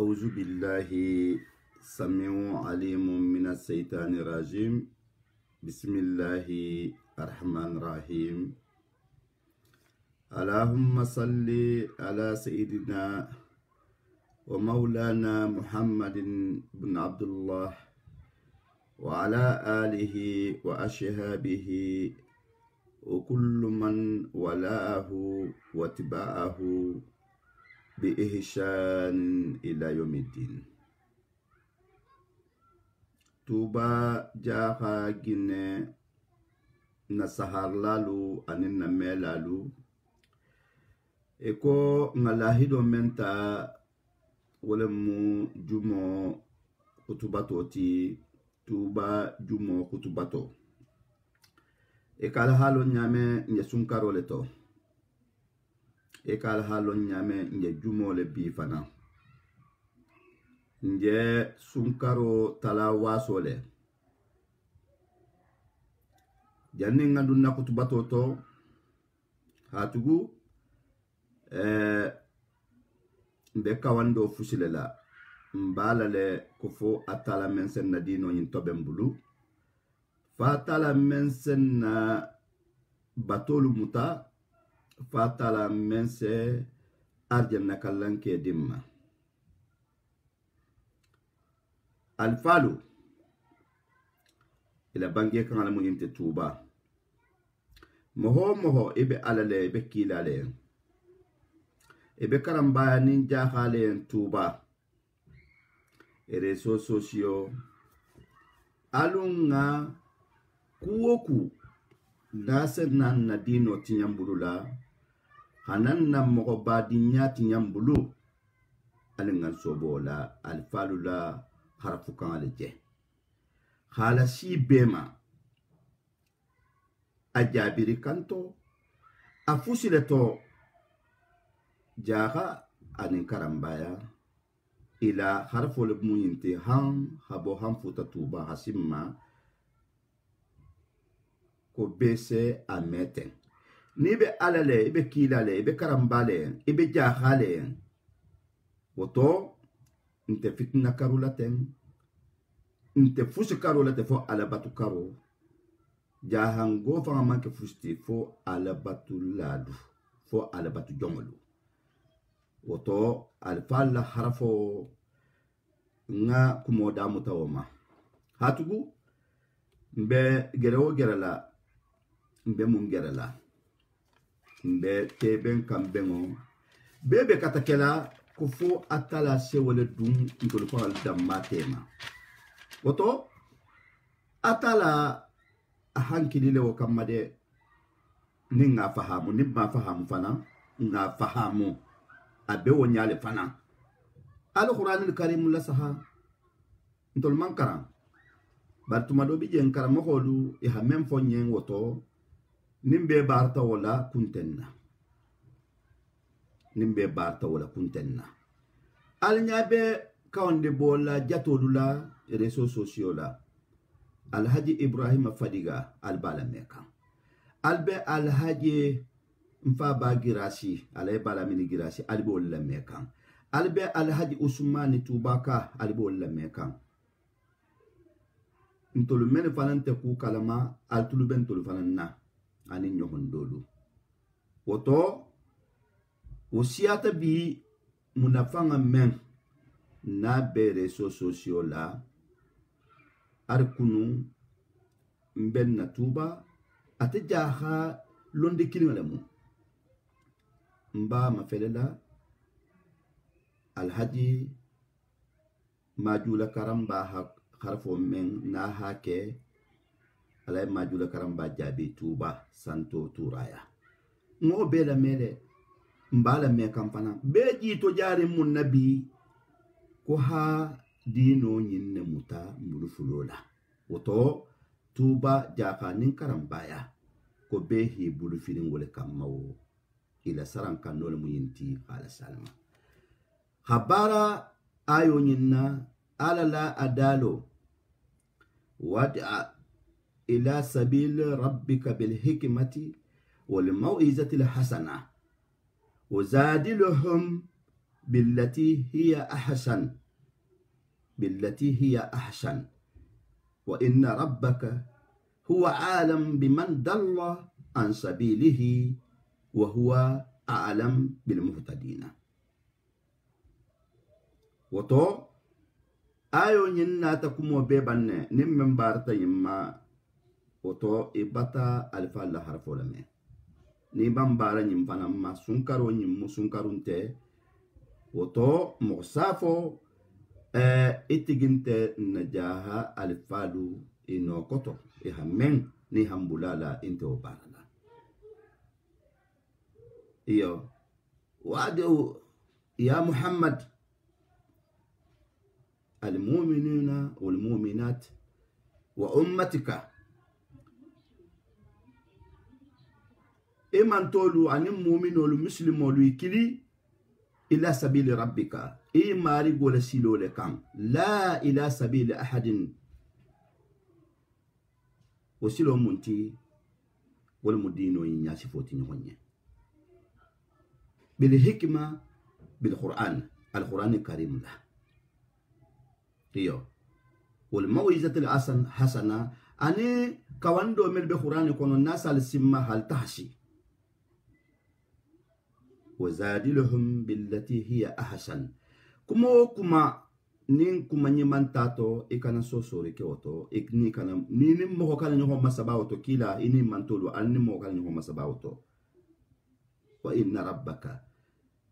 أعوذ بالله سميع عليم من الشيطان الرجيم. بسم الله الرحمن الرحيم. اللهم صل على سيدنا ومولانا محمد بن عبد الله وعلى آله وأصحابه وكل من ولاه واتبعه بإحسان إلى يوم الدين. توبا جاها جنة نسهر لالو أننا ملالو إكو نلاهيدو منتا ولمو جمو كتباتو تي توبا جمو كتباتو إكال حالو نيامي نيسونكارو لتو ekal halon nyame nje jumo le bifana nje sunkaro tala wasole janni ngandu nakutu batoto hatugu mbe kawando fusilela mbala le kufo atala mensen na dino yin tobembulu fatala mensen na batolu muta fatala mense arjanna kallanke dimma alfalu ila bange kan ala munyinte tuba moho ibe alale ibe kilale ibe karamba ninja hale tuba reso sosio alunga kuoku nase nan na dino tinyambulula hanan na moko badinya tinyambulu alingan sobola alfalula harafukan alje hala si bema ajabiri kanto afusileto jaha anin karambaya ila harfol muyinte han habo han futa tuba hasimma ko bese ameten ni be alale ibe kilale ibe karambale ibe jahale woto nte fitna karulaten nte fusi karulate fo alabatu karo jahango fa manke fusti fo alabatu ladu fo alabatu jongolu woto alfalla harafo nga kumoda mutawama hatugu mbe gerewo gerala mbe mungerala mbe teben kambengo bebe katakela kufo atala sewole dum ngol ko al dammatema woto atala hankilile wo kamade ninga fahamu nimba fahamu fana nga fahamu abe wonyale fana al-Qur'anul Karim la saha ntol mankara batuma do bijen karamo holu e ha mem fonyen woto nimbe barta wala kuntenna nimbe barta wala kuntenna alnyabe kawnde bola jatolula reso sociola alhaji Ibrahim Fadiga albala meka albe alhaji mfaba girasi alay bala mini girasi albo la meka albe alhaji Usmani Tubaka albo la meka ntolu men fanante ku kalama altulu ben tolu fananna ani nyohondolu woto wosiata bi munafanga men na bere sociola arkunu mben na tuba atajaha londe kilimalamu mba mafelela alhaji majula karamba harfo men na hake alay majula karamba jabi tuba santo turaya ngo bela mele mbala me kampana beji to jari mun nabi ko ha dino nyinne muta mulufulola woto tuba jaka nin karambaya ko behi bulufirin wole kammawo ila saran kanole muyinti ala salma habara ayo nyinna ala la adalo wad'a ila sabil rabbika bil hikmati wal mau'izati al hasana وزادلهم بالتي هي أحسن وإن ربك هو عالم بمن ضل عن سبيله وهو أعلم بالمهتدين. وتو ayo nyinna ta kumo be banne nim men barta yimma woto ibata alfa la harfo la me ni bambara nyim panam ma sunkaro nyim musunkarunte woto musafo itiginte najaha alfalu ino koto hamen ni hambulala inte obarala iyo wadu ya Muhammad المؤمنين والمؤمنات وأمتك إيمان تولو عن المؤمن والمسلم والوكيل إلى سبيل ربك إيما رجل سيلو لكم لا إلى سبيل أحد وسيلو منتي والمدينو يناسفوتين هوني بالحكمة بالقرآن القرآن الكريم له iyo wal mawizatul hasana ani kawando mel be qur'ani kono nasal simma hal tahshi wazadiluhum billati hiya ahsan kuma nin kuma nyimantato ikana sosori ke oto ikni kana nini mo kana nyo masabawoto kila ini mantolo anni mo kana nyo masabawoto wa inna rabbaka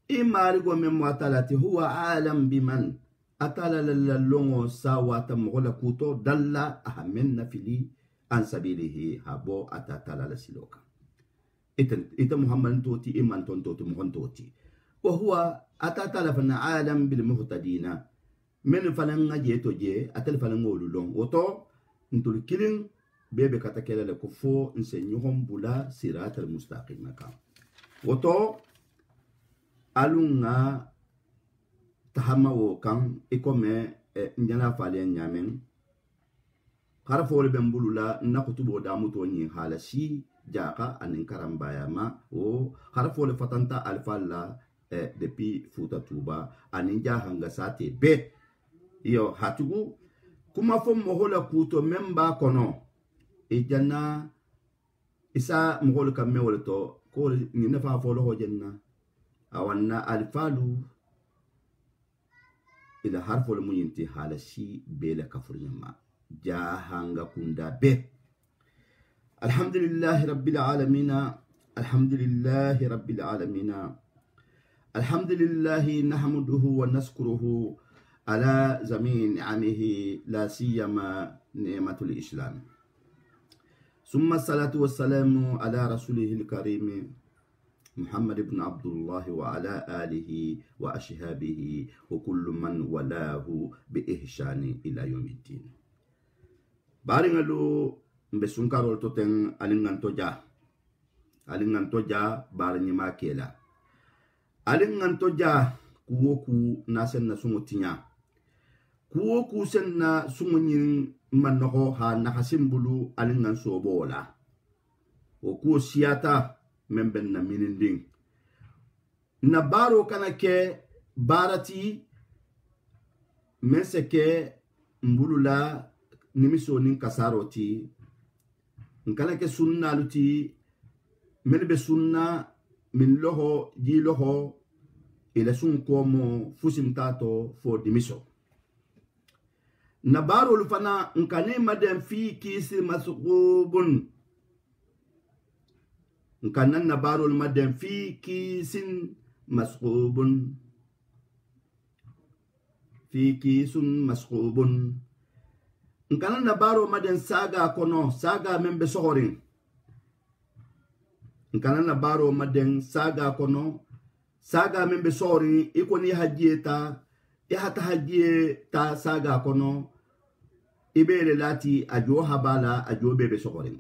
imari go mem watalati huwa alam biman atala lalongo sawata mogola kuto dalla ahamen nafili an sabilihi habo atatala la siloka ita muhammad toti iman ton toti muhon toti wa huwa atatala fana alam bil muhtadina men falanga je to je atal falanga olulong woto ntul kilin bebe katakela le kufo nsenyuhom bula siratal mustaqim ka woto alunga tahama wo kan ikome njana fale nyamen harfo le bembulula na kutubo da muto ni halasi jaka anin karambaya ma o harfo le fatanta alfalla depuis futa tuba anin jahanga sate be yo hatugu kuma fo mohola kuto memba kono ejana isa mohol kamme wolto ko ni nafa fo lo hojenna awanna alfalu ila harfo le muyinti halasi bela kafurnyama jahanga kunda be alhamdulillahi rabbil alamin alhamdulillahi rabbil alamin alhamdulillahi nahmaduhu wa naskuruhu ala zamin ni'amihi la siyama ni'matul islam ثم الصلاة والسلام على رسوله الكريم محمد بن عبد الله وعلى آله وأصحابه وكل من ولاه بإحسان إلى يوم الدين. بارينغلو مبسونكارول توتن ألينغان توجا باريني ما كيلا ألينغان توجا كوكو ناسن نسونغو تينيا كوكو سن سونغو manoko ha nakasimbulu alingan sobola o siata memben na mininding na baro kana ke barati meseke mbulula nimiso nin kasaroti nkana ke sunna luti melbe sunna min loho ji loho ila sun komo fusimtato fo dimiso nabaro lufana nkane madem fi kisi masqubun nkana nabaro madem fi kisin masqubun fi kisun masqubun nkana nabaro madem saga kono saga membe sohorin nkana nabaro madem saga kono saga membe sohorin ikoni hajiyeta hata hajie ta saga kono ibele lati ajo habala ajo bebe sokorin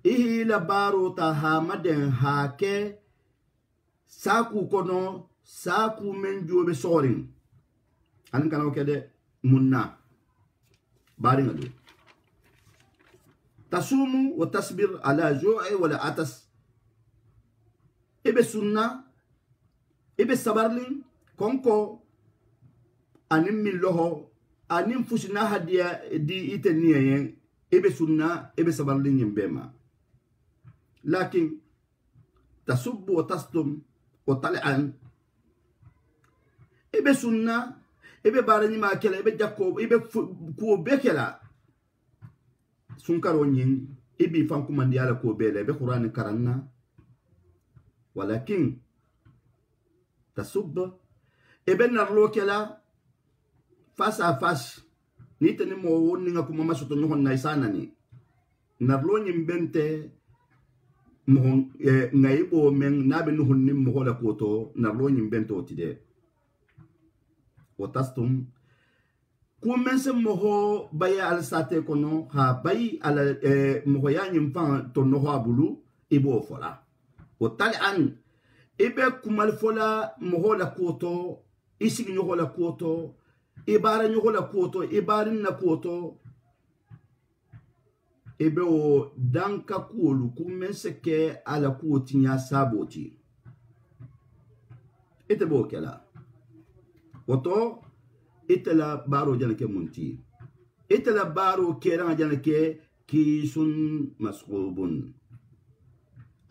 ihi la baro ta hamaden hake saku kono saku menjo be sokorin an kana kede munna baringa do tasumu wa tasbir ala ju'i wala atas ibe sunna ibe sabarlin konko anim min loho anim fusina hadia di iteniyen ebe sunna ebe sabarli nyimbema lakin tasubbu wa tasdum wa tal'an ebe sunna ebe barani ma kela ebe jakko ebe ko bekela sunkaro nyin ibi fan kuma ndi ala ko bele be qur'an karanna walakin tasubba ebe narlo kela face à face ni tani mo woni nga kuma masoto no na isana ni narlo nyimbente mo ngaibo men nabe no honni mo hola koto narlo nyimbente otide wotastum kumense moho baya al sate kono ha bayi ala moho ya nyimpan to no ho abulu ibo fola o tali an ibe kumal fola moho la koto isigi nyoho la koto ibara nyoho la koto ibarin na koto ibe o danka kuolu kumense ke ala koti nya saboti ite bo kala woto itala baro janake munti itala baro kera janake kisun masqubun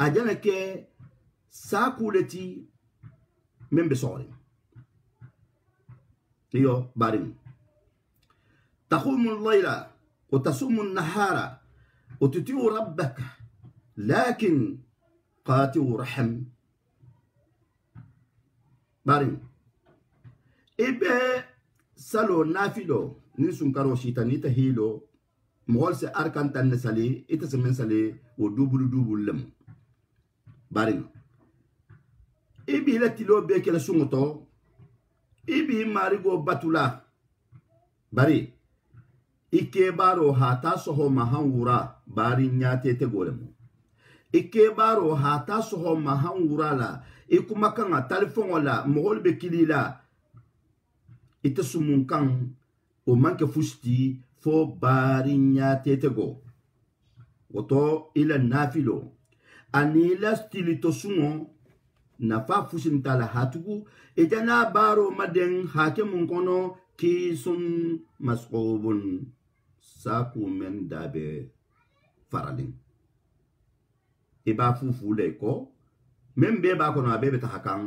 ajanake sakuleti membe sori iyo barin taqumu al-layla wa tasumu an-nahara wa tutiu rabbaka lakin qatiu rahim barin ibe salo nafilo ni sunkaro shita ni ta hilo mogol se arkan tan sali ita se men sali wo dubul lem barin ibi la tilo be kala sungoto ibi marigo batula bari ike baro hata soho mahawura bari nyate te golemu ike baro hata soho mahawura la ikuma kanga telefon wala mogol be kilila ita sumun kan o manke fusti fo barinya tetego woto ila nafilo anila stilito sumo na fa fusin tala hatugu ejana baro maden hake mun kono kisun masqubun saku men dabe faralin iba fufu le ko membe ba kono abebe tahakan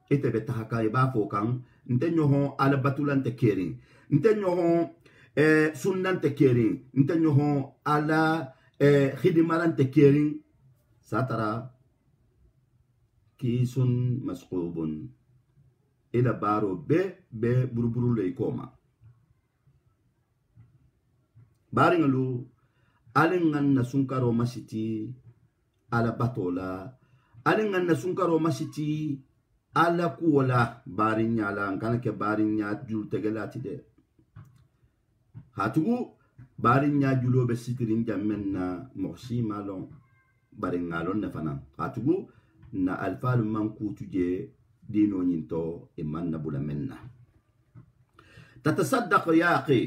ite be tahaka iba fo kan nte nyoho ala batulan te kering nte nyoho sunnan te kering nte nyoho ala khidimaran te kering satara kisun masqubun ila baro be buruburu le koma baringalu alingan na sunkaro masiti ala batola alingan na sunkaro masiti ala kuwala barinya la kana ke barinya jul tegelati de hatugu barinya julo be sitirin jammenna moxi malon baringalon na fana hatugu na alfal man kutuje dino nyinto iman na bula menna tatasaddaq ya akhi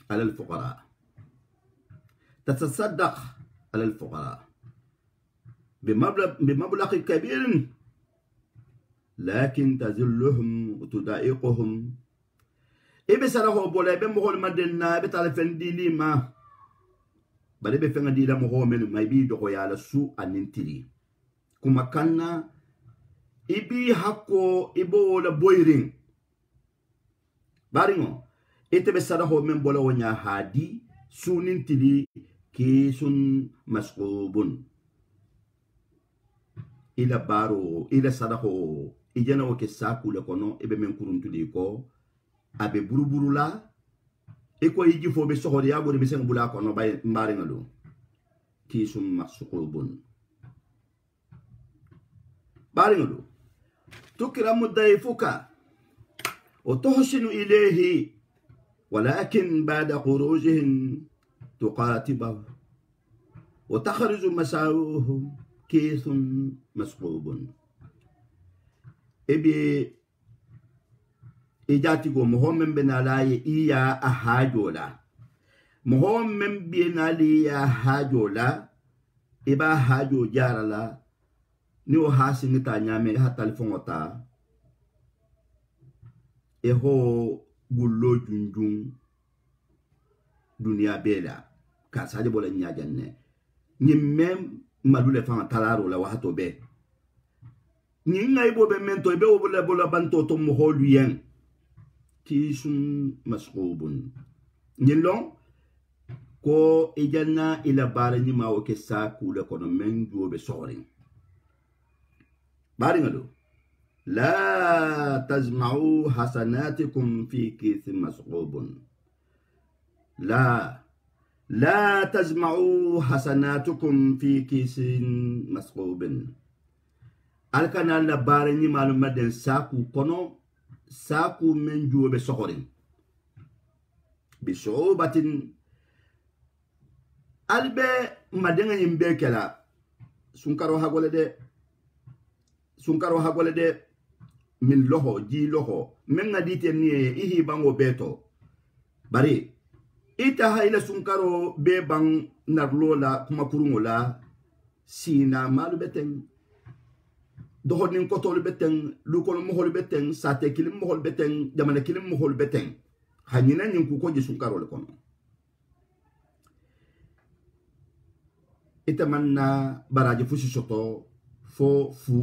ala alfuqara tatasaddaq ala alfuqara بمبلغ كبير لكن تذلهم وتضايقهم إبسره بولا بمهول مدنا بتعرفن دي لما بل بفن دي لما هو من ما يبيدو على سوء النتري كما كان إبي حقو إبولا بويرين بارينو إتبسره من بولا ونيا هادي سوء ننتري كيسون مسقوبون ila baro ila sadako ijana woke saku le kono ebe men kuruntu di ko abe buruburu la iko yiji fo be sohori ya gori be sen bula kono bay mbari ngalo kisum masqubun bari ngalo tukramu dayfuka wa tuhsinu ilayhi ولكن بعد خروجهم تقاتبه وتخرج مساوهم كيس مسقوب ابي اجاتيكو مهم بنالاي ايا احاجولا مهم بنالي احاجولا ابا حاجو جارلا نيو حاسين تا نيامي حتى الفونتا ho gullo junjun dunia bela ka saje bola nyajanne ni mem malule fa talaro la wahato be ni ngai bo be mento be o bola banto to mo holuyen kisun masqubun ni long ko ijanna ila bara ni ma o ke sa ku le kono men jobe sorin bari ngalo la tajma'u hasanatikum fi kith masqubun la tajma'u hasanatukum fi kisin masqubin alkana la bara ni maluma den saku kono saku men jobe sorin bi shubatin albe madenga yimbe kala sunkaro hagole de min loho ji loho men ngadite ni ihi bango beto bari ita haila sunkaro be bang narlola kuma kurungola sina malu beten dohodin kotol beten lukol mohol beten sate kilim mohol beten jamana kilim mohol beten hanyina nyin ku ko ji sunkaro le kono ita manna baraji fusi soto fo fu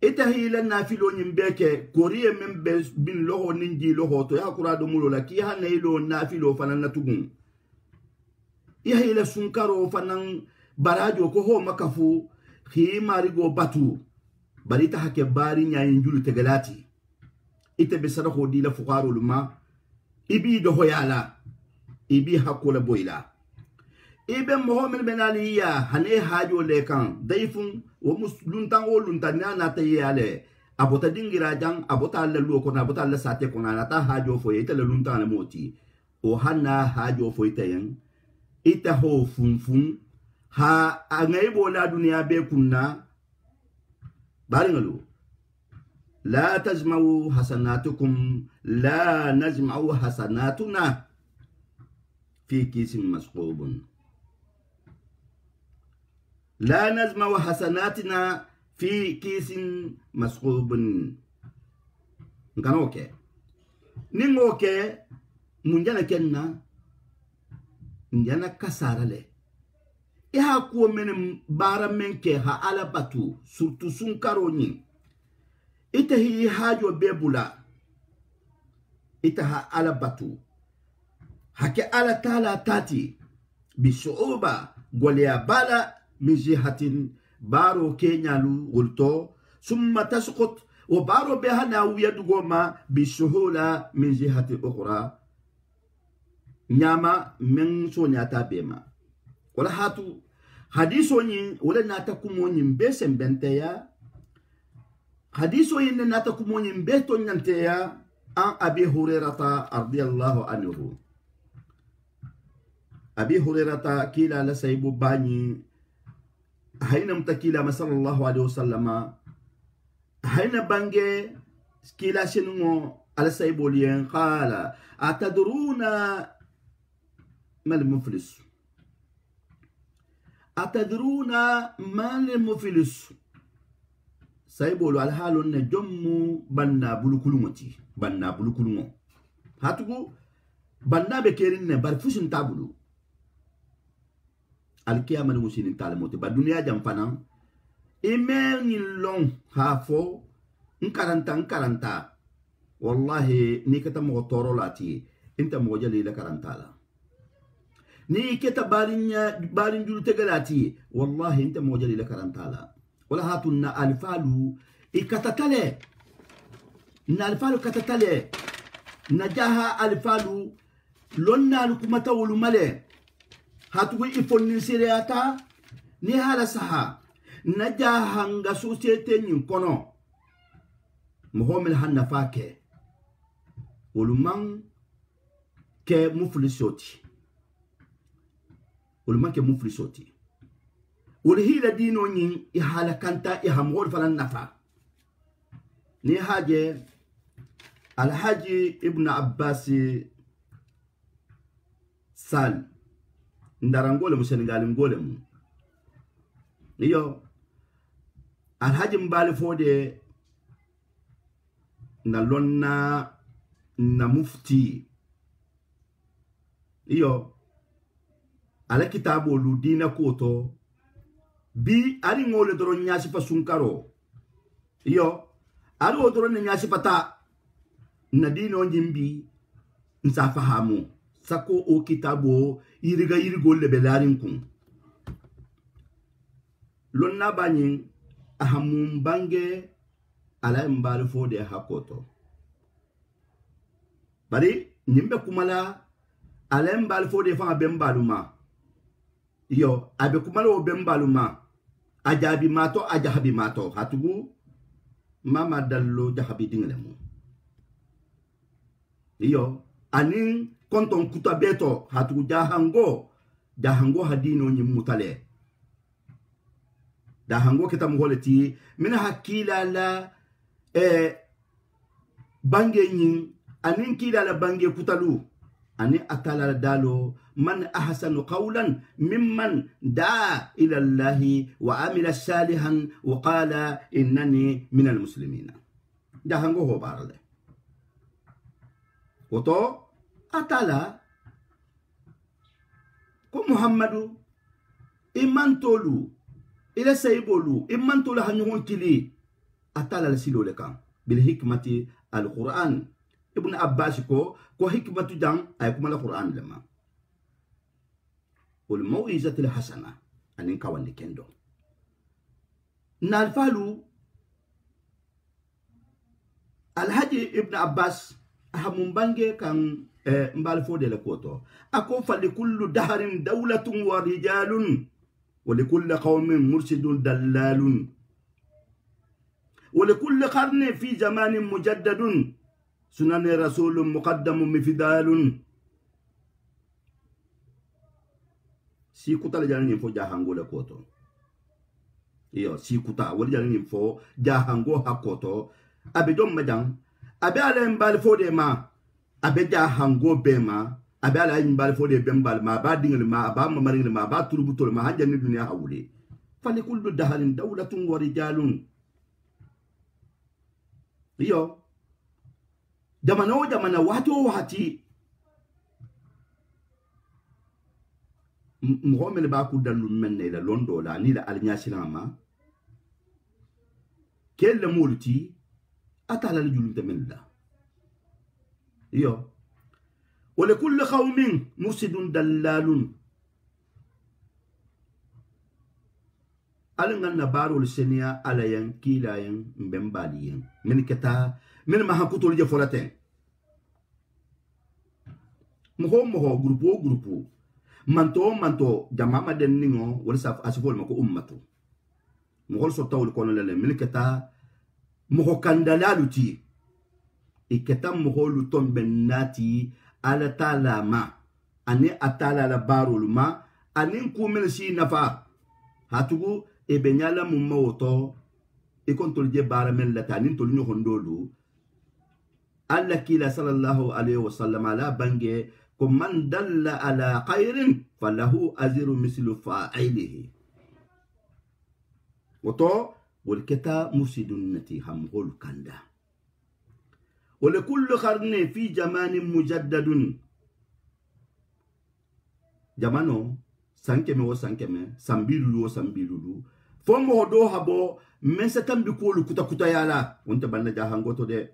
ita hila na filo nyimbeke koriye membe bin loho ninji loho to ya kurado mulo la ki ha neilo na filo fanan na tugun ya hila sunkaro fanan barajo ko ho makafu khi marigo batu barita hake bari nya injulu tegalati ita be sada ho dila fuqaro luma ibi do hoyala ibi hakola boyla ibe mohamed benaliya hane hajo lekan daifun wo musluntan wo luntan na tayale abota dingira jang abota le lo ko na abota le sate ko na ta hajo fo ite le luntan le moti o hanna hajo fo ite yen ite ho funfun ha angai bo la dunia be kunna baringalu la tajma'u hasanatukum la najma'u hasanatuna fi kisin masqubun لا نجمع حسناتنا في كيس مسحوب نكانوكي نينوكي منجانا كنا نجانا كسارة لي إها كو من بارا منكي ها على باتو سورتو سنكاروني إتهي هاجو بيبولا إتها على باتو هكي على تالا تاتي بصعوبة غوليا بالا من جهة بارو كينيالو غلطو ثم تسقط وبارو بها ناوية دوغوما بسهولة من جهة أخرى نياما من سونياتا بيما ولا هاتو حديثوني ولا ناتاكموني مبسن بنتيا حديثوني ناتاكموني مبتو ننتيا عن أبي هريرة رضي الله عنه أبي هريرة كيلا لسيبو باني هينا متكيلا صلى الله عليه وسلم هينا بانجي كيلا شنو على سيبولين قال أتدرون ما المفلس أتدرون ما المفلس سيبولو على حال جمو بنا بلوكلومتي بنا بلوكلومو هاتوكو بنا بكيرين برفوشن تابلو alkiyama ni musinin talamote ba dunia jam fana imer ni long hafo nkaranta wallahi ni kata mo toro lati inta mo jali la karantala ni kata barin julu tegalati wallahi inta mo jali la karantala wala hatunna alfalu ikatatale na alfalu katatale najaha alfalu lonna lukumata wulumale hatuwe ifonni siriata ni hala saha naja hanga societe nyinkono muhammad hanna fake uluman ke muflisoti ulhila dino nyin ihala kanta ihamgol falan nafa ni haje alhaji ibn abbas sal ndarangole mu Senegal ngole mu iyo alhaji mbali fode na lonna na mufti iyo ala kitabo lu dina koto bi ari ngole doro nyasi fa sunkaro iyo ari odoro ne nyasi pata na dino njimbi nsa fahamu sako o kitabo iriga irigo lebelarin kun lonna banyin ahamum bange ala mbali fode hakoto bari nimbe kumala ala mbali fode fa bembaluma iyo abe kumala o bembaluma ajabi mato ajahabi mato hatugu mama dallo jahabi dinglemu iyo anin konton kutabeto hatugu jahango hadino nyimutale dahango kita muholeti mina hakila la bange nyin anin kila la bange kutalu ani atala dalo man ahsanu qawlan mimman daa ila allahi wa amila salihan wa qala innani min almuslimin dahango ho barale oto atala ko muhammadu imantolu ila saybolu imantolu hanyon kili atala la silo le kan bil hikmati al quran ibn abbas ko hikmatu jang ay kuma la quran lema wal mau'izati al hasana anin kawandi kendo nalfalu al haji ibn abbas ahamun bange kan mbal fode le koto ako fali kullu daharin dawlatun wa rijalun wa likulli qaumin mursidun dallalun wa likulli qarni fi zamanin mujaddadun sunan rasulun muqaddamun mifdalun si kuta le jani fo jahango le koto iyo si kuta wali jani fo jahango hakoto abe dom majang abe ala mbal fode ma abe jahango bema abe ala mbal fode bembal ma ba dingal ma ba mamarin ma ba turubutol ma hajani dunya hawle fali kullu dahalin dawlatun wa rijalun iyo jamana wato wati muhammad ba ku dalu menne la londo la ni la alnya silama kelle multi atala la julum temella iyo wala kullu qaumin mursidun dallalun alangan na barol senia alayan kilayan mbembaliyen min keta min ma hakutul je folaten moho grupo manto jamama den ningo wala saf asifol mako ummatu mohol so tawul kono lele min keta moho kandalaluti iketa moho luton bennati ala talama ani atala la barol ma anin kumel si nafa hatugu e benyala mumma woto e kontol je baramel la tanin tol nyo hondolu alla kila sallallahu alaihi wasallam ala bange ko man dalla ala khairin falahu azru mislu fa'ilihi woto wal kata musidunati hamhul kanda wala kullu qarni fi jamanin mujaddadun jamano sankeme wo sankeme sambilulu fomo do habo mensetam bi kolu kuta yala wonta banna jahangoto de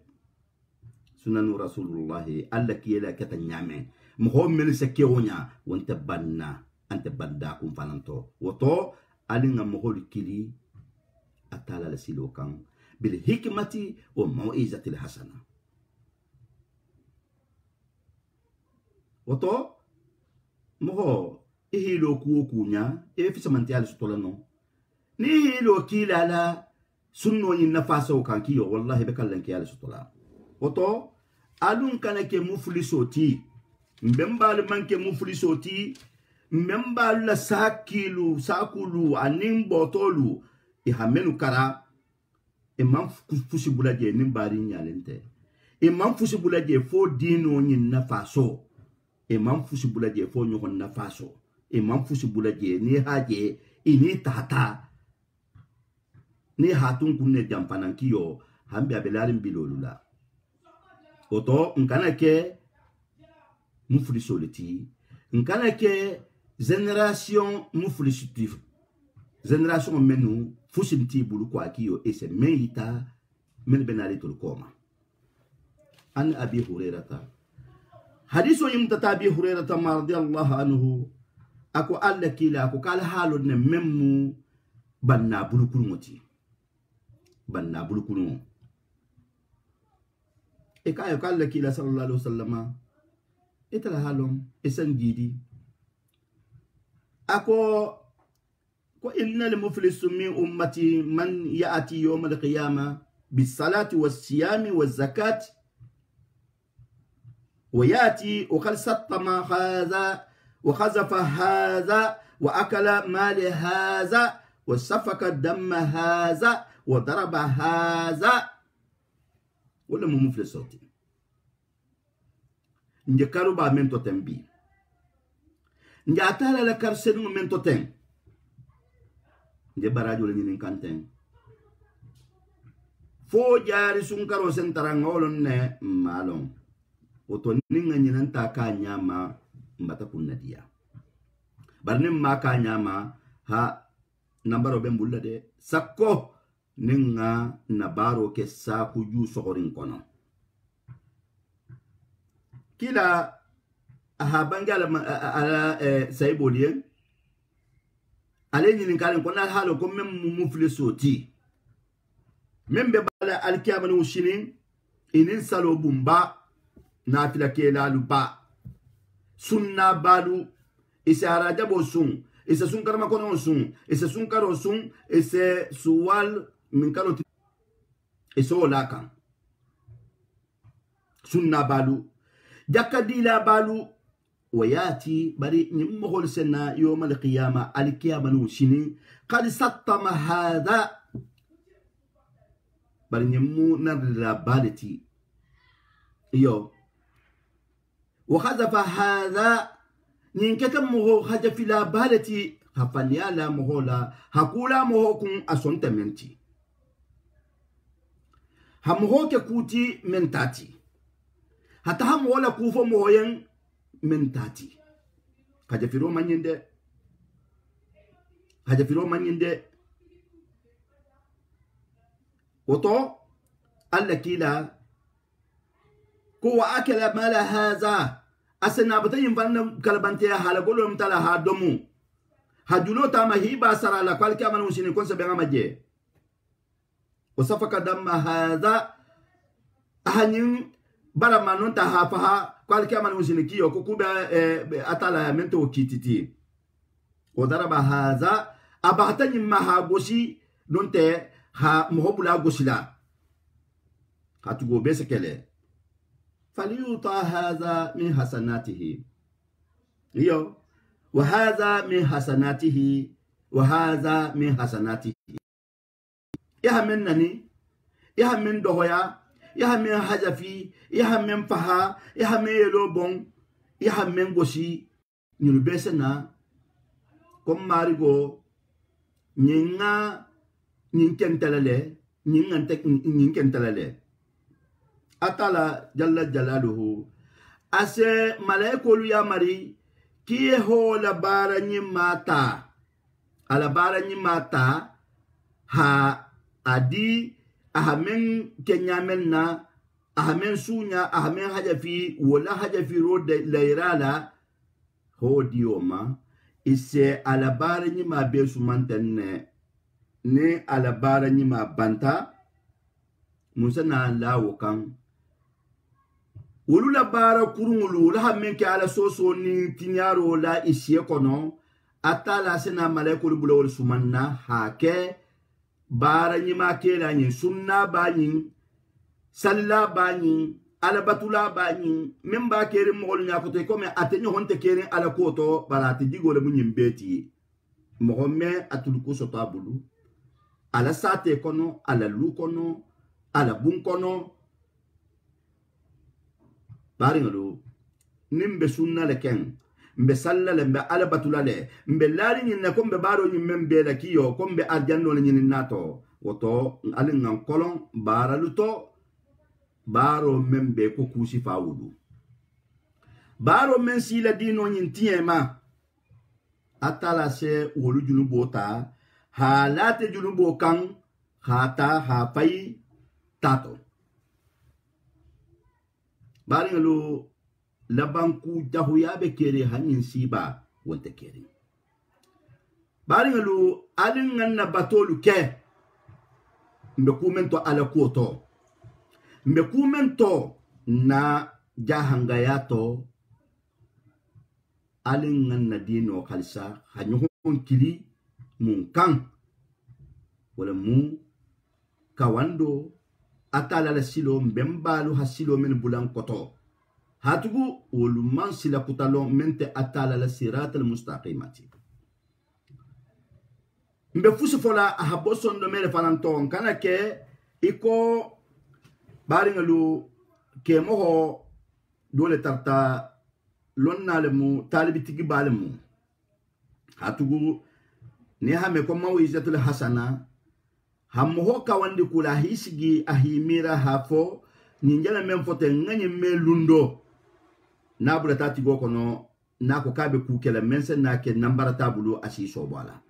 sunanu rasulullah alla kiyela kata nyame mo mel se kewonya wonta banna ante banda kum fananto woto alinga mo kili atala la silokan bil hikmati wa mau'izati al hasana woto mo ihilo kunya e fi samanti al sutolano ni hilo kila la sunno yin nafasa kan kiyo wallahi be kallan ki al sutola woto alun kana ke muflisoti mbembal manke muflisoti mbembal la sakulu anin botolu e hamenu kara e man fusi bulaje nin bari nyalente e man fusi bulaje fo dino yin nafaso e man fusi bulaje fo nyokon nafaso e man fusi bulaje ni haje ini tata ni hatun kunne jampanan kiyo hambi abelarin bilolula oto nkana ke muflisoliti nkana ke génération muflisitif génération menu fusinti bulu kwa kiyo ese meita men benali tul koma an abi hurairata hadithu yumtata abi hurairata radiyallahu anhu ako alla kila ako kala halu ne memmu banna bulu kulungoti banna bulu kulungo e kayo kala kila sallallahu alaihi wasallam itala halom esan gidi ako ko innal muflisu min ummati man ya'ti yawm al-qiyamah bis-salati was-siyami waz-zakati wa ya'ti wa qad sattama hadha wa khazafa hadha wa akala mal hadha wa safaka dam hadha wa daraba hadha wala muflisoti nje karuba mento tembi nje atala la karsenu mento tem nje barajo le nyinin kanten fo jari sun karo sentaranga olon ne malon oto ninga nyinan ta ka nyama mbata kunna dia barnim ma ka nyama ha nambaro be mbulla de sakko ninga nabaro ke sa ku ju sogorin kono kila ahabanga ala saibodien ale nyinin kalen ko na halo ko mem muflisoti membe bala alkiyama no shinin inin salo bumba na fila ke lalu ba sunna balu isa haraja bo sun isa sun karma kono sun isa sun karo sun isa suwal min karo isa olaka sunna balu jakadila balu wayati bari nimmo sena yawm al-qiyamah al-qiyamah no shini qad sattama hadha bari nimmo nadra balati yo wa khazafa hadha ninkeka mo hajafi la balati hafanya la mohola hakula moho kun asontamenti hamoho ke kuti mentati hata hamu wala kufo moyen mentati hajafiro manyinde oto alla kila kuwa akala mala haza asana batayin fanna kalbante hala golo mtala ha domu hajulo tama hiba sara la kwalki amana usini konsa benga maje wasafaka damma haza ahanin bara manon ta hafaha kwalki amana usini kiyo kukuba atala mento kititi odaraba haza abahtanyin maha goshi donte ha mohobula goshila hatugo besekele فليوطى هذا من حسناته يو وهذا من حسناته وهذا من حسناته يا منني يا من دهويا يا من حجفي يا من فها يا من يلوبون يا من غشي نلبسنا كم مارغو نينا نينكنتلله نينكنتلله atala jalla jalaluhu ase malaikolu ya mari kiye ho la bara nyimata ala bara nyimata ha adi ahamen kenyamen na ahamen sunya ahamen hajafi wala hajafi rode lairala ho dioma ise ala bara nyima besu mantenne ne ala bara nyima banta musa na lawo kan wulu la bara kurungulu la hamen ke ala soso ni tinyaro la isiye kono atala sena malaikul bulawul sumanna hake bara nyima kela nyi sunna banyi salla banyi ala batula banyi memba kere mogol nya ko te ko me atenyo honte kere ala koto barati digole mu nyimbeti mogomme atuluko soto abulu ala sate kono ala lu kono ala bun kono bari ngalo nimbe sunna le ken mbe salla le mbe ala batula le mbe lari nyin na ko mbe baro nyin membe la kiyo ko mbe arjanno le nyin nato woto alin nan kolon baraluto baro membe ko kusi fawulu baro men sila dino nyin tiema atala se wolu junubo ta halate junubo kan hata ha fai tato bari ngalo labanku jahuyabe kere hanyin siba wonte kere bari ngalo alin nganna batolu ke mbe kumento ala kuoto mbe kumento na jahangayato alin nganna dino khalsa hanyuhon kili mun kan wala mu kawando atala la silo mbembalu hasilo men bulan koto hatugu wolu man sila kutalo mente atala la siratal mustaqimati mbe fusi fola ahaboson do mere fananton kana ke iko baringalu ke moho dole tarta lonnale mu talibi tigi balemu hatugu ne hame ko mawizatul hasana hamho kawandi kula hisigi ahimira hafo ninjala memfote nganye melundo nabula tati go kono nako kabe kukela mense nake nambara tabulu asiso bala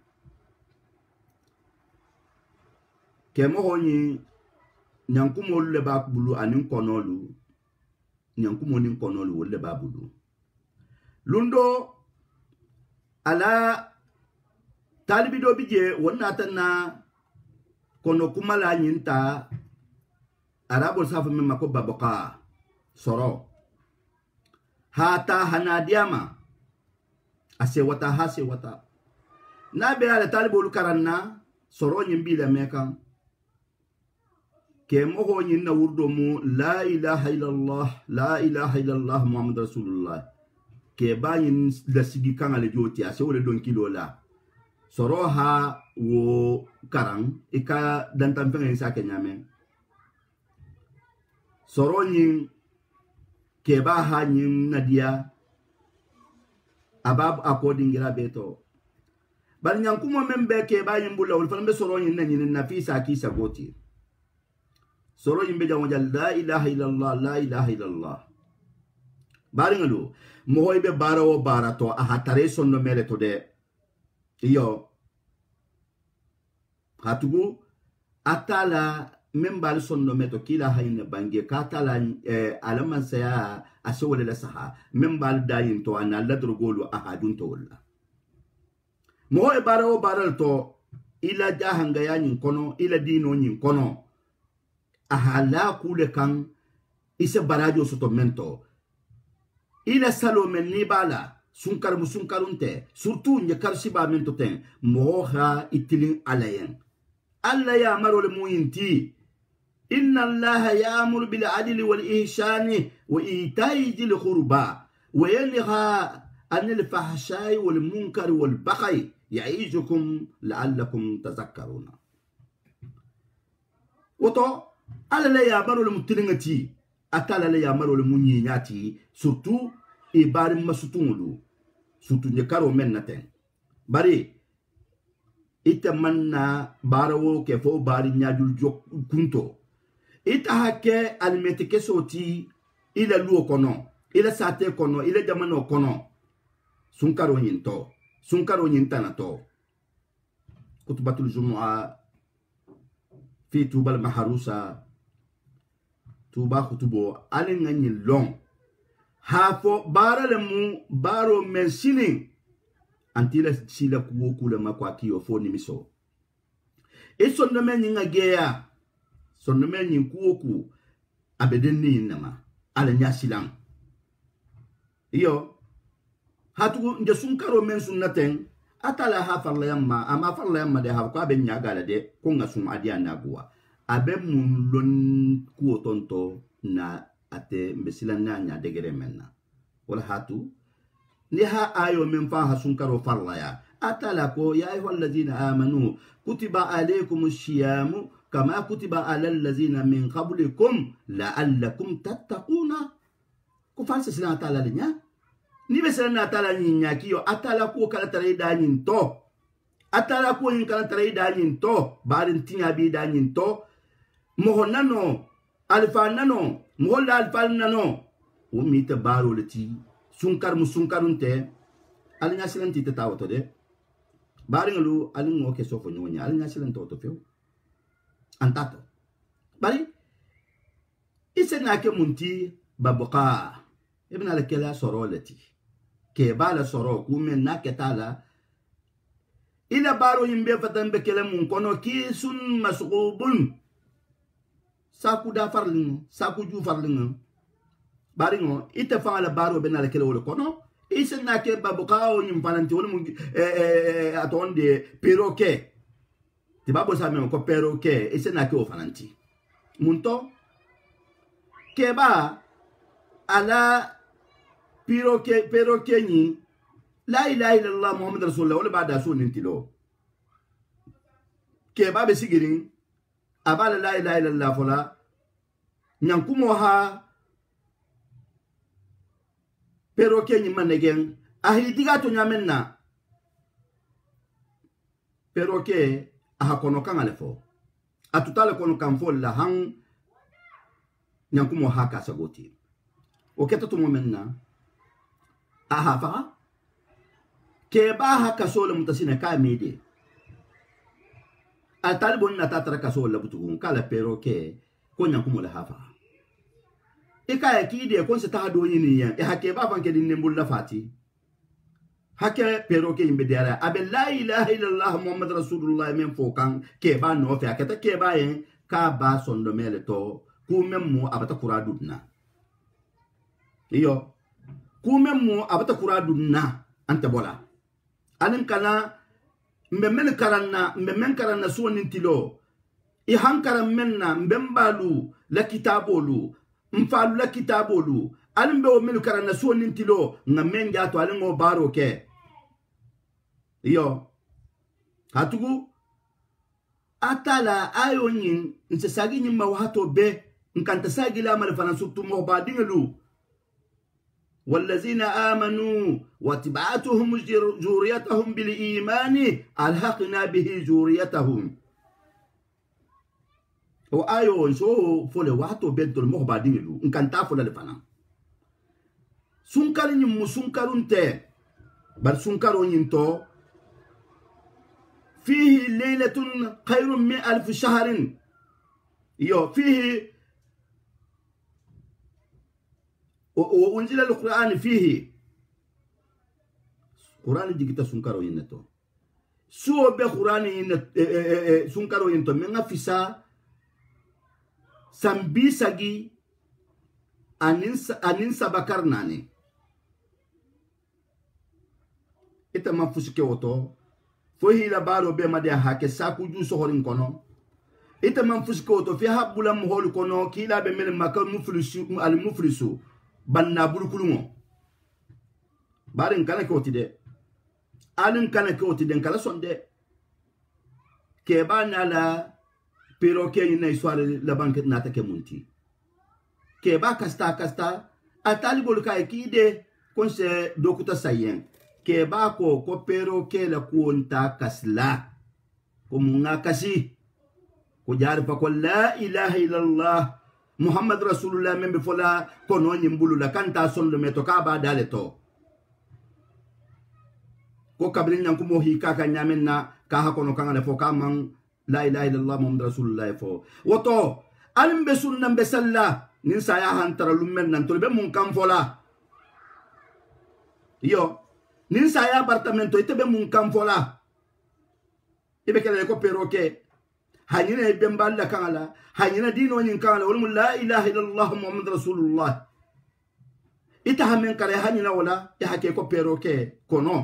kemo honi nyankumo le ba bulu anin konolu nyankumo nin konolu wolle ba bulu lundo ala talibido bije wonna tanna kono kumala nyinta arabo safu mema ko baboka soro hata hanadiama ase wata nabe ala talibolu karanna soro nyimbile meka ke moho nyinna wurdo mu la ilaha illallah muhammad rasulullah ke bayin la sigi kangale joti ase wole don kilo la soro ha wo karang ika dantan fengen sa kenyame soro nyin keba ha nyin nadia abab akodingira beto bal nyankumo membe keba nyin bulla wol fanbe soro nyin nyin nafisa kisa goti soro nyin be jawo la ilaha illallah baringalu mohoybe barawo barato ahatare sonno mele to de iyo hatugu atala membal sonno meto kila hayne bange katala alaman saya asewole la saha membal dayin to ana ladro golu ahadun to wala mo e barawo baral to ila jahanga yanyin kono ila dino nyin kono ahala kule kan ise barajo soto mento ila salo men ni bala sunkarunte surtout nye karsiba mento ten moha itilin alayen alla ya maro le muyinti inna allaha ya'muru bil adli wal ihsani wa ita'i dhil qurba wa yanha anil fahsha'i wal munkari wal baghi ya'izukum la'allakum tadhakkaruna woto alla ya maro le mutilingati atala le ya maro le munyinyati surtout ibari masutungulu surtout nye karo men naten bari ita manna barawo ke fo bari nyadul jok kunto ita hake alimete kesoti ila luo kono ila sate kono ila jamano kono sunkaro nyintana to kutubatul jumu'a fi tubal maharusa tuba kutubo alinga nyi long hafo baralemu baro mensini antila sila kuwo kula makwa kiyo fo nimiso sonno men nga geya sonno men kuwo ku abeden ni nama ala nya silang iyo hatu nje sunkaro men sunnaten atala ha farla yamma ama farla yamma de ha ko aben nya gala de ko nga sum adia na guwa abe mun lon kuwo tonto na ate mbesilan na nya degere menna wala hatu liha ayo min faha sunkaro farlaya atala ko ya ayyuhallazina amanu kutiba alaykumus siyamu kama kutiba alal ladzina min qablikum la'allakum tattaquna ko falsa sina atala linya ni besana atala nyinya kiyo atala ko kala tare da nyinto atala ko yin kala tare da nyinto barin tinya bi da nyinto mohonano alfanano molla alfal nano o mi te baro leti sunkar musunkarunte alinya silanti te tawoto de bari ngulu alin ngo ke sofo nyonya alinya silanto to feo antato bari isena ke munti babuqa ibn al-kala sorolati ke bala soro kumen naketala ila baro yimbe fatan be kele mun kono ki sun masqubun saku da farlin saku ju farlin bari ngo ite fala baro be na kele wala kono isena ke babuqa o nyim fananti wala mun atonde perroquet ti babo sa me ko perroquet isena ke o fananti munto keba ala perroquet ni la ilaha illallah muhammad rasulullah wala bada so nintilo keba be sigirin abala la ilaha illallah fola nyankumo ha perroquet ni manegen ahli diga to nyamenna perroquet aha kono kan alefo atutale kono kan fo la han nyankumo ha ka sagoti o keta to momenna aha fa ke ba ha ka solo mutasina ka mede al talibun na tatra ka solo butugun kala perroquet ko nyankumo la hafa ika yakide kon se ta do yini ya e hake ba fanke din nembul la fati hake perroquet imbe dara abe la ilaha illallah muhammad rasulullah men fokan ke ba no fe akata ke ba yen ka ba sondo mele to ku memmu abata kuradudna iyo ku memmu abata kuradudna anta bola anin kana mbemmen karanna suwanin tilo i hankaran menna mbembalu la kitabolu mfalu la kitabolu anin be o menu karanna suwanin tilo ngamen jato alin o baro ke iyo hatugu atala ayo nyin nse sagi nyin mawato be nkanta sagi la mal fana subtu mo ba dingelu والذين آمنوا واتبعتهم ذريتهم بالإيمان ألحقنا به ذريتهم o ayo so fole wato bedol mo ba dingelu nkanta fola le fana sunkari nyi musunkarunte bar sunkaro nyinto fihi laylatun khayrun min alf shahrin yo fihi وأنزل القرآن فيه قرآن جيكتا سنكارو ينتو سو بقرآن سنكارو ينتو من فيسا سامبي ساجي أنين سبكار ناني إتا ما فسكي وطو فهي لبارو بما دي هاكي ساكو جو سهورين كونو إتا ما فسكي وطو فيها بولا مهول كونو كيلا بميل مكان المفلسو banna bulkulungo barin kana ko tide alin kana ko tide kala sonde ke bana la perroquet ni soirée la banque nata ke munti ke ba kasta atali bol ka ekide konse dokuta sayen ke ba ko perroquet la kuonta kasla ko munga kasi ko jar fa ko la ilaha illallah muhammad rasulullah membe fola kono nyimbulu la kanta son le meto ka ba dale to ko kabrin nyanku mo hi ka nyamenna ka ha kono kanga le fo ka man la ilaha illallah muhammad rasulullah fo woto alimbe sunna be salla nin sa ya hantara lummen nan to be mun kam fola yo nin sa ya apartamento ite be mun kam fola ibe kele ko perroquet hanyina bemballa kala hanyina dino nyin kala wal la ilaha illallah muhammad rasulullah ita hamen kare hanyina wala ya hake ko perroquet kono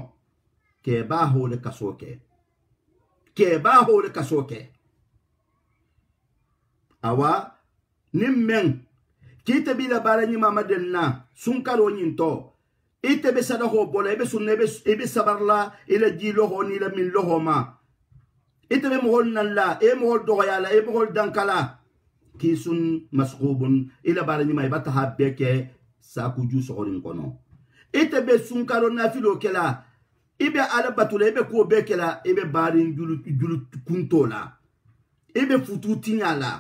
ke ba ho le kasoke awa nimmen kite bila barani mamadenna sunkaro nyin to ite be sada ho bola ebe sunne ebe sabarla ila jilo ho ni la min lohoma ite be mohol nalla e mohol doyala e mohol dankala kisun masqubun ila barani may bataha beke sakuju sorin kono ite be sunkaro nafilo kela ibe ala batule ibe ko bekela ibe barin julu kuntola ibe fututi nyala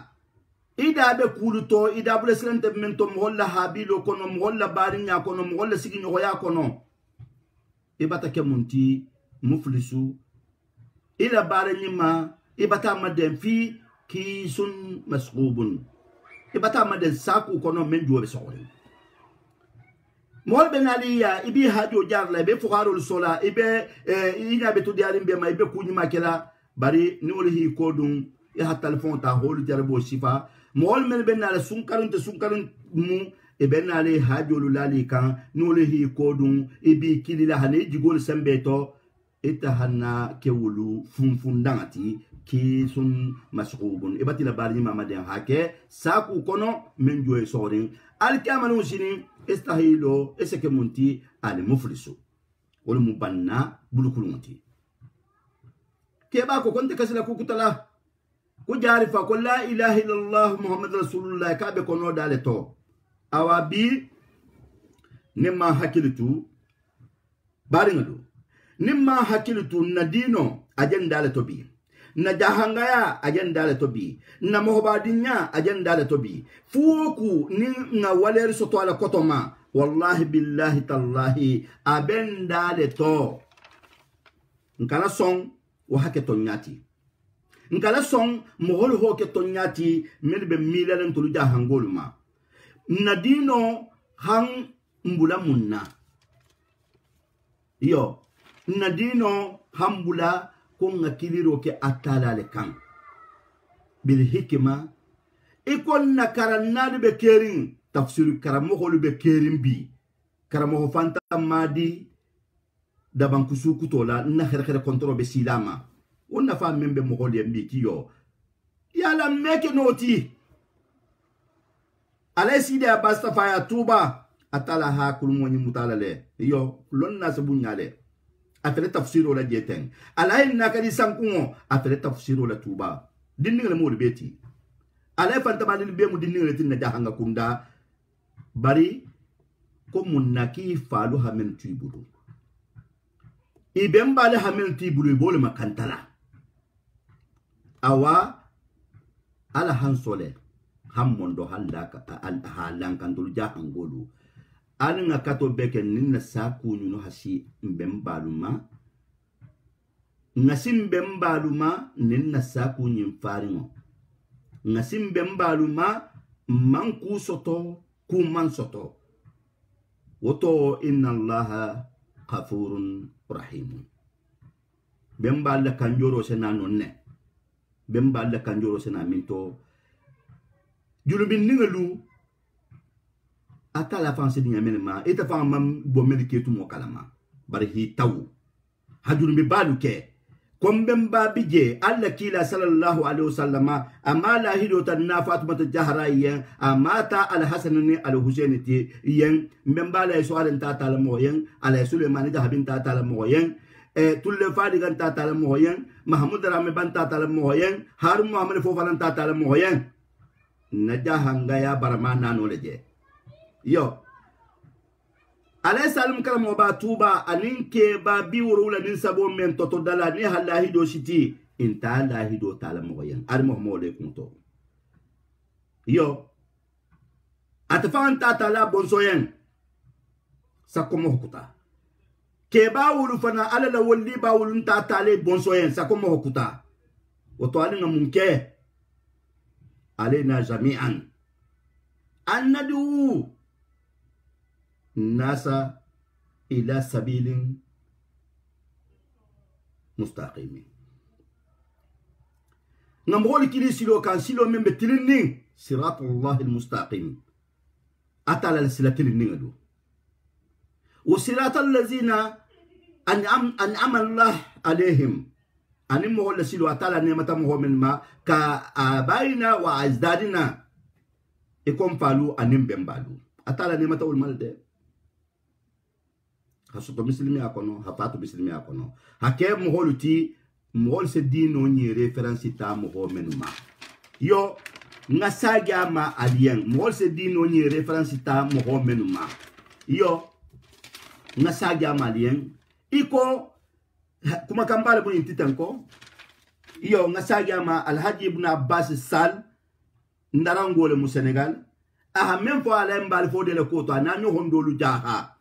ida be kuluto ida bule silente mento molla habilo kono molla barinya kono molla siginyo ya kono ibata ke munti muflisu ila baranyima ibata maden fi kisun masqubun ibata maden saku kono men jobe sore mol ben aliya ibi hajo jarla be fuqarul sola ibe ina be to diarim be ma ibe kunyima kala bari ni woli hi kodum ya telefon ta holu jarbo sifa mol men ben ala sunkarun mu e ben ale hajolu lali kan nole hi kodum ibi kilila hane jigol sembeto itahanna kewulu funfundangati ki sun masqubun ibati la bari mama den hake saku kono men joy sorin al kamanu sini istahilo eseke munti al muflisu wal mubanna bulukulunti keba ko konte kasila kukutala ku jarifa ko la ilaha illallah muhammad rasulullah kabe kono dale to awabi nimma hakilitu baringadu nimma hakilitu nadino ajenda le tobi na jahangaya ajenda le tobi na mohbadinya ajenda le tobi fuku ni na waler soto ala kotoma wallahi billahi tallahi abenda le to nkala son wa haketo nyati nkala son mohol ho ke tonyati melbe milalen tulu jahangoluma nadino hang mbula munna yo nadino hambula ko ngakiliro ke atala le kan bil hikma ikon na karanna be kerin tafsir karamo holu be kerin bi karamo fanta madi daban kusuku tola na khere kontro be silama onna fa membe mo holu yambi kiyo yala meke noti alesi de basta faya tuba atala ha kulmoni mutala le yo lonna sabunyale afele tafsiro la jeten alay nakadi sankumo afele tafsiro la tuba dinningle mo beti alay fantamali be mu dinningle tinna jahanga kunda bari ko munnaki falu hamen tibulu ibembale hamen tibulu bole makantala awa ala hansole hammondo halan kandul jahangolu alinga kato beke ninna saku nyuno hasi mbembaluma ngasi mbembaluma ninna saku nyimfaringo ngasi mbembaluma manku soto kuman soto woto inna allaha ghafurun rahim bemballa kanjoro sena nonne bemballa kanjoro sena minto julubin ningalu ata la fanse di nyamene ma eta fa mam bo meliketu mo kalama bari hi taw hajul mi balu ke kombe mbabije alla kila sallallahu alaihi wasallama amala hido tan na fatima jahrayen amata al hasan ni al husaini ti yen mbembala so alen tata la mo yen ala sulaiman da habin tata la mo yen tulle fadi gan tata la mo yen mahmud rame ban tata la mo yen harun muhammad fo falan tata la mo yen najahanga ya baramana no leje yo alay salim karam ba tuba aninke ba biwuru la nin sabo men toto dala ni halahi do shiti inta lahi do tala moyen ar mo le kunto yo atafan tata la bonsoyen sakomo hukuta ke ba wulu fana ala la wolli ba wulun tata le bonsoyen sakomo hukuta woto alina munke alena jami'an annadu nasa ila sabilin mustaqim ngamroli kili silo kan silo membe tilini siratullah almustaqim atala silatelini ngadu وصراط الذين أنعم الله عليهم أنهم هو الذين أتى نعمتهم من ما كآبائنا وأجدادنا يكون فالو أنهم بمبالو أتى نعمته المال ده hasuto muslimi akono hafatu muslimi akono hake moholuti mohol se dino ni reference ta moho menuma yo ngasaga ma alien mohol se dino ni reference ta moho menuma yo ngasaga ma alien iko kuma kambale bu intitanko yo ngasaga ma alhaji ibn abbas sal ndarangole mu Senegal aha même fo ala mbal fo de le koto ananyo hondolu jaha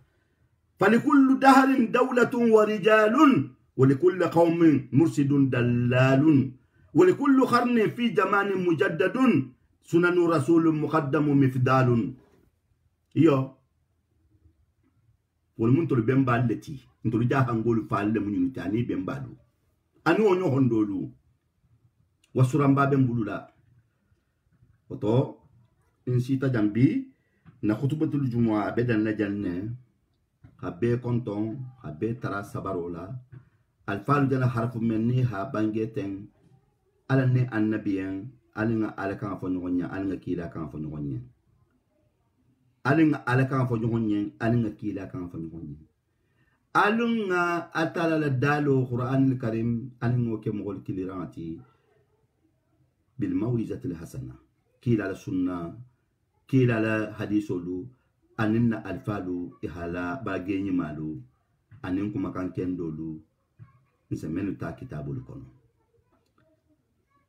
فلكل دهر دولة ورجال ولكل قوم مرشد دلال ولكل قرن في زمان مجدد سنن رسول مقدم مفدال يو والمنتر بمبال التي انتو جاها نقول فعل من يتاني بمبالو أنو نيو هندولو وسرام بابن بلولا وطو انسيتا جنبي نخطبة الجمعة بدن لجنة habe konton habe tara sabarola alfal jana harfu menni ha bangeten alane annabiyan alinga alaka fo nyonya alinga kila kan fo nyonya alinga alaka fo nyonya alinga kila kan fo nyonya alunga atala la dalo qur'an karim alingo ke mogol kilirati bil mawizati al hasana kila la sunna kila la hadithulu aninna alfalu ihala bagenyi malu anin kuma kan kendolu nsemenu ta kitabul kono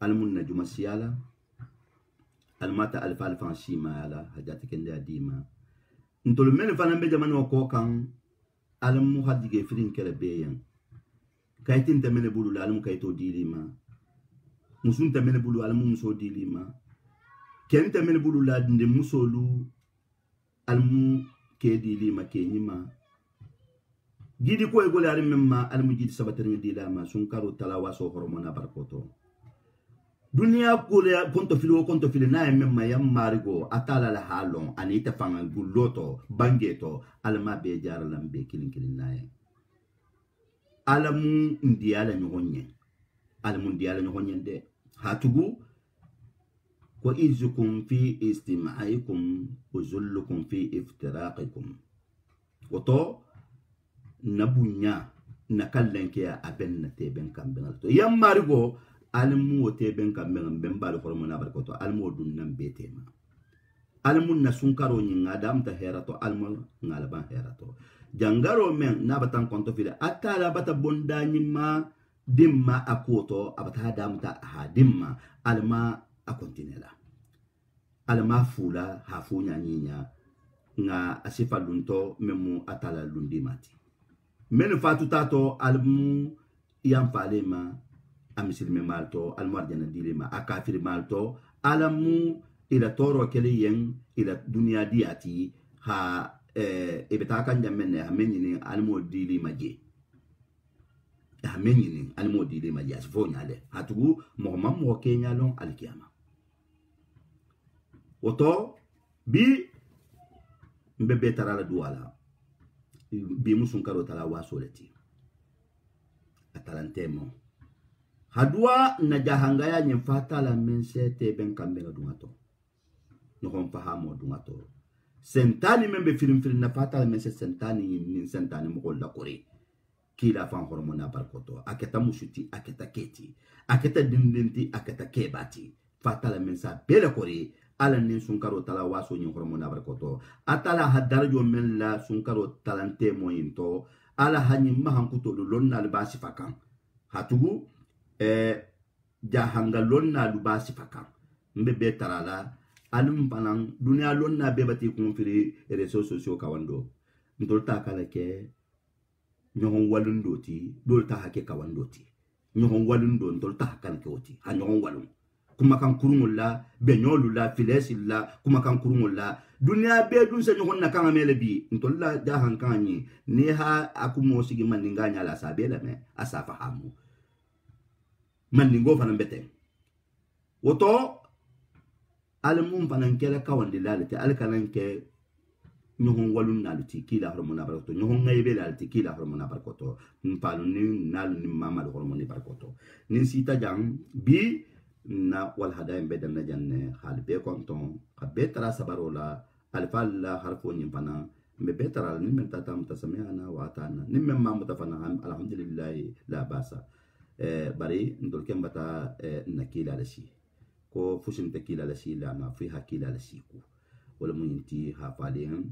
almun najuma siyala almata alfal fan shima ala hajati kende adima ntol men fana be jamano ko kan almu hadige firin kele beyan kaytin temene bulu almu kayto dilima musun temene bulu almu muso dilima ken temene bulu la dinde musolu almu kedi lima kenyima gidi ko e gole ari memma almu jidi sabatere di lama sun karo talawa so hormona barkoto dunia kule konto fili na memma yam marigo atala la halon anita fangal gulloto bangeto alma be jar lambe kilin nae alamu ndiala nyonye alamu ndiala nyonye de hatugu وإذكم في استماعكم وذلكم في افتراقكم وطو نبنيا نكالن كيا أبن تبن كامبن تو يام مارغو ألمو تبن كامبن بمبالو فرمونا بركوتو ألمو دونن بيتما ألمو نسونكارو نينغادام تهيراتو ألمو نالبان هيراتو جانغارو من نابتان كونتو فيدا أتالا باتا بوندا نيما ديما أكوتو أبتا دامتا ها ديما ألما a continuer alma fula hafunya nyinya nga asifa lunto memu atala lundi mati menu fatu tato almu yam falema amisilme malto almarjana dilema akafir malto alamu ila toro kele yen ila dunia diati ha ebeta kan jamene amenyini almu dilema je amenyini almu dilema je asfonya le hatugu mohmam mo kenya lon alkiyama woto bi mbebe tarala duwala bi musun karo tala wasoleti atalantemo hadwa na jahangaya nyemfata la mense teben kambega dungato nokon fahamo dungato sentani membe film na fata la mense sentani nin sentani mo la kore kila fan hormona barkoto aketa musuti aketa keti aketa dindinti aketa kebati fata la mensa bele kore ala nin sunkaro tala waso nyin hormona barkoto atala hadarjo men la sunkaro talante moyinto ala hanyi mahankuto lonna albasi fakan hatugu jahanga lonna albasi fakan mbebe tarala alum panan dunia lonna bebati kunfiri réseaux sociaux kawando ndolta kala ke nyohon walundoti dolta hake kawandoti nyohon walundo ndolta hakan ke oti ha nyohon walun kuma kan kurungulla benyolulla filesilla kuma kan kurungulla dunia be dun se nyohon na kan amele bi ntolla jahan kanyi ni ha akumo sigi mandinganya la sabela me asafa hamu mandingo fanan bete woto almum fanan kela kawande lalati alkanan ke nyohon walun naluti kila hormona barkoto nyohon ngaybe lalati kila hormona barkoto mpalu ni nalu ni mama hormoni barkoto ni sita jang bi na wal hadaim bedan na janne hal be konton kabbe tara sabarola alfalla harfo nyimpana me betara ni men tatam tasamiana wa atana ni men ma mutafana alhamdulillah la basa bari ndol kembata nakila lashi ko fusim takila lashi la ma fi hakila lashi ko wala munti ha faliyan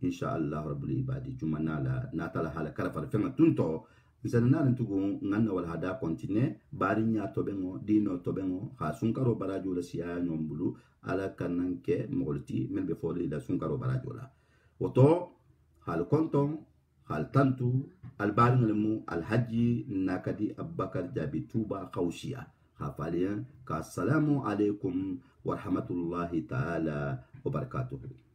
insha Allah rabbul ibadi jumana la natala hala kala fal fema tunto nsanana ntugu nganna wal hada continue barinya tobengo dino tobengo ha sunkaro barajo la siya nyombulu ala kananke mogolti melbe fori la sunkaro barajo la woto hal konton hal tantu al baringolemu al haji nakadi abubakar jabi tuba khawshiya ha faliyan ka assalamu alaikum wa rahmatullahi ta'ala wa barakatuhu